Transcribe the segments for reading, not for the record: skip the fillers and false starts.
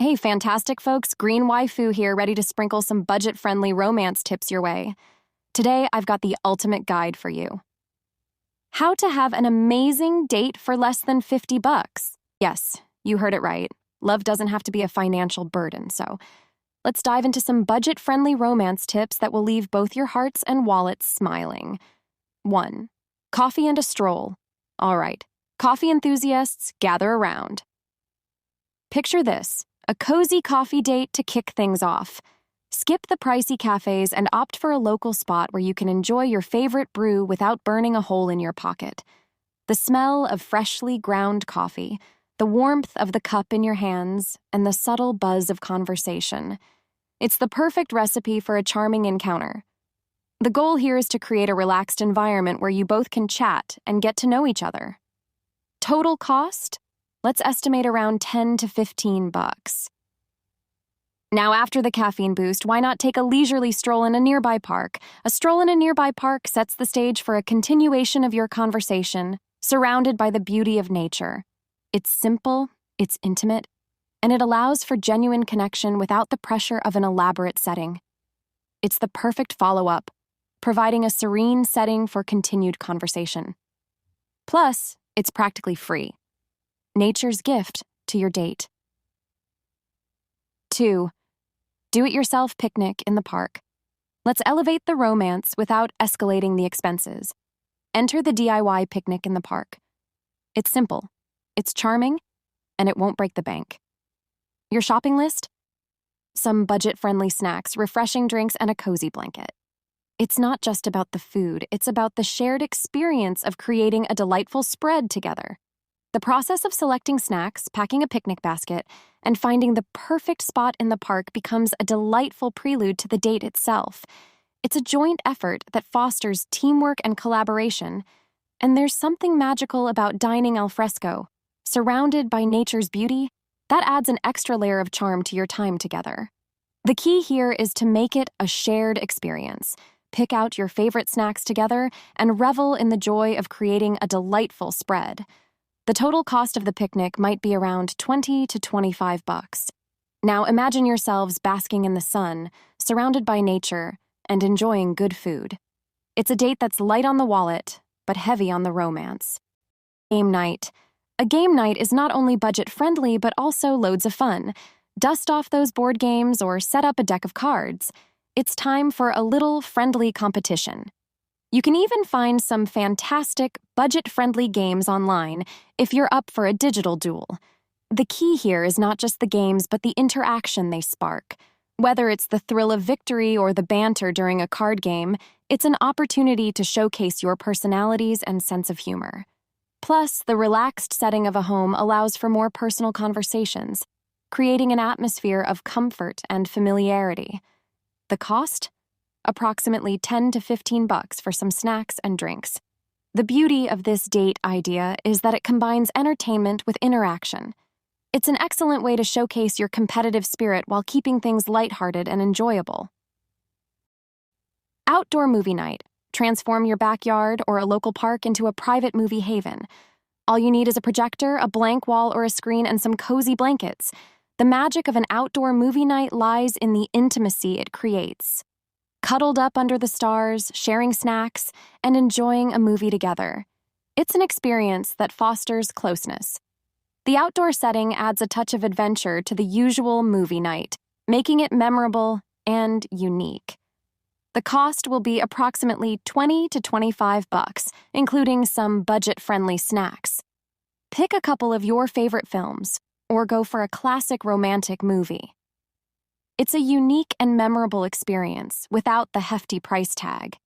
Hey, fantastic folks, Green Waifu here, ready to sprinkle some budget-friendly romance tips your way. Today, I've got the ultimate guide for you. How to have an amazing date for less than 50 bucks. Yes, you heard it right. Love doesn't have to be a financial burden, so let's dive into some budget-friendly romance tips that will leave both your hearts and wallets smiling. 1. Coffee and a stroll. All right, coffee enthusiasts, gather around. Picture this. A cozy coffee date to kick things off. Skip the pricey cafes and opt for a local spot where you can enjoy your favorite brew without burning a hole in your pocket. The smell of freshly ground coffee, the warmth of the cup in your hands, and the subtle buzz of conversation. It's the perfect recipe for a charming encounter. The goal here is to create a relaxed environment where you both can chat and get to know each other. Total cost? Let's estimate around 10 to 15 bucks. Now, after the caffeine boost, why not take a leisurely stroll in a nearby park? A stroll in a nearby park sets the stage for a continuation of your conversation, surrounded by the beauty of nature. It's simple, it's intimate, and it allows for genuine connection without the pressure of an elaborate setting. It's the perfect follow-up, providing a serene setting for continued conversation. Plus, it's practically free. Nature's gift to your date. 2. Do-it-yourself picnic in the park. Let's elevate the romance without escalating the expenses. Enter the DIY picnic in the park. It's simple, it's charming, and it won't break the bank. Your shopping list? Some budget-friendly snacks, refreshing drinks, and a cozy blanket. It's not just about the food, it's about the shared experience of creating a delightful spread together. The process of selecting snacks, packing a picnic basket, and finding the perfect spot in the park becomes a delightful prelude to the date itself. It's a joint effort that fosters teamwork and collaboration, and there's something magical about dining al fresco, surrounded by nature's beauty, that adds an extra layer of charm to your time together. The key here is to make it a shared experience. Pick out your favorite snacks together and revel in the joy of creating a delightful spread. The total cost of the picnic might be around 20 to 25 bucks. Now imagine yourselves basking in the sun, surrounded by nature, and enjoying good food. It's a date that's light on the wallet, but heavy on the romance. Game night. A game night is not only budget-friendly, but also loads of fun. Dust off those board games or set up a deck of cards. It's time for a little friendly competition. You can even find some fantastic, budget-friendly games online if you're up for a digital duel. The key here is not just the games, but the interaction they spark. Whether it's the thrill of victory or the banter during a card game, it's an opportunity to showcase your personalities and sense of humor. Plus, the relaxed setting of a home allows for more personal conversations, creating an atmosphere of comfort and familiarity. The cost? Approximately 10 to 15 bucks for some snacks and drinks. The beauty of this date idea is that it combines entertainment with interaction. It's an excellent way to showcase your competitive spirit while keeping things lighthearted and enjoyable. Outdoor movie night. Transform your backyard or a local park into a private movie haven. All you need is a projector, a blank wall or a screen, and some cozy blankets. The magic of an outdoor movie night lies in the intimacy it creates. Cuddled up under the stars, sharing snacks, and enjoying a movie together. It's an experience that fosters closeness. The outdoor setting adds a touch of adventure to the usual movie night, making it memorable and unique. The cost will be approximately 20 to 25 bucks, including some budget-friendly snacks. Pick a couple of your favorite films, or go for a classic romantic movie. It's a unique and memorable experience without the hefty price tag.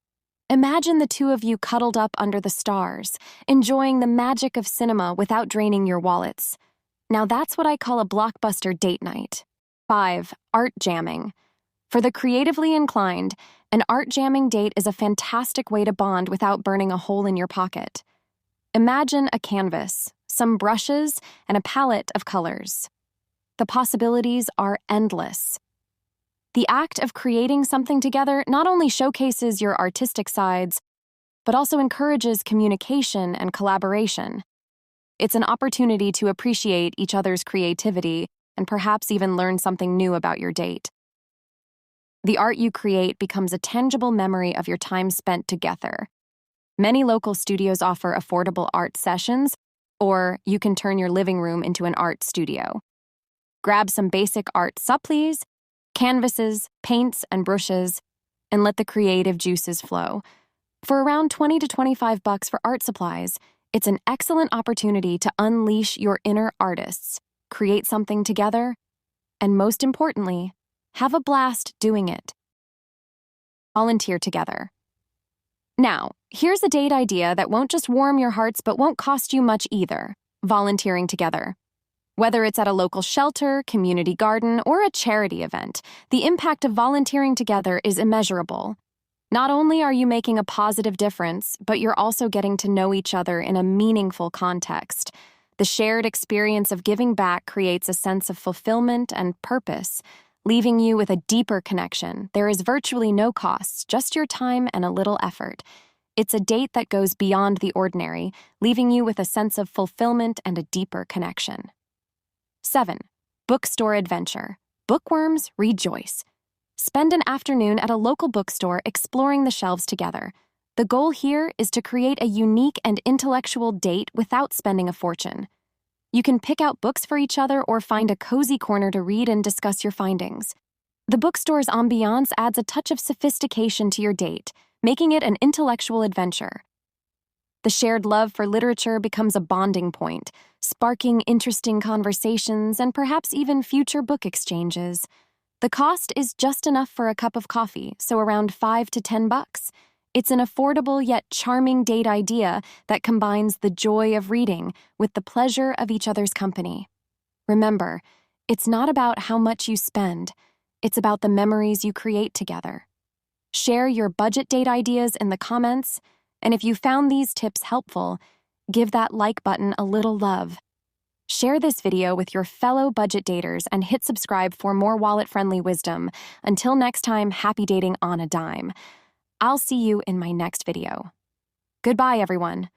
Imagine the two of you cuddled up under the stars, enjoying the magic of cinema without draining your wallets. Now that's what I call a blockbuster date night. 5. Art jamming. For the creatively inclined, an art jamming date is a fantastic way to bond without burning a hole in your pocket. Imagine a canvas, some brushes, and a palette of colors. The possibilities are endless. The act of creating something together not only showcases your artistic sides, but also encourages communication and collaboration. It's an opportunity to appreciate each other's creativity and perhaps even learn something new about your date. The art you create becomes a tangible memory of your time spent together. Many local studios offer affordable art sessions, or you can turn your living room into an art studio. Grab some basic art supplies, canvases, paints, and brushes, and let the creative juices flow. For around $20 to $25 for art supplies, it's an excellent opportunity to unleash your inner artists, create something together, and most importantly, have a blast doing it. Volunteer together. Now, here's a date idea that won't just warm your hearts but won't cost you much either: volunteering together. Whether it's at a local shelter, community garden, or a charity event, the impact of volunteering together is immeasurable. Not only are you making a positive difference, but you're also getting to know each other in a meaningful context. The shared experience of giving back creates a sense of fulfillment and purpose, leaving you with a deeper connection. There is virtually no cost, just your time and a little effort. It's a date that goes beyond the ordinary, leaving you with a sense of fulfillment and a deeper connection. 7. Bookstore adventure. Bookworms rejoice. Spend an afternoon at a local bookstore exploring the shelves together. The goal here is to create a unique and intellectual date without spending a fortune. You can pick out books for each other or find a cozy corner to read and discuss your findings. The bookstore's ambiance adds a touch of sophistication to your date, making it an intellectual adventure. The shared love for literature becomes a bonding point, sparking interesting conversations and perhaps even future book exchanges. The cost is just enough for a cup of coffee, so around $5 to $10. It's an affordable yet charming date idea that combines the joy of reading with the pleasure of each other's company. Remember, it's not about how much you spend, it's about the memories you create together. Share your budget date ideas in the comments, and if you found these tips helpful, give that like button a little love. Share this video with your fellow budget daters and hit subscribe for more wallet-friendly wisdom. Until next time, happy dating on a dime. I'll see you in my next video. Goodbye, everyone.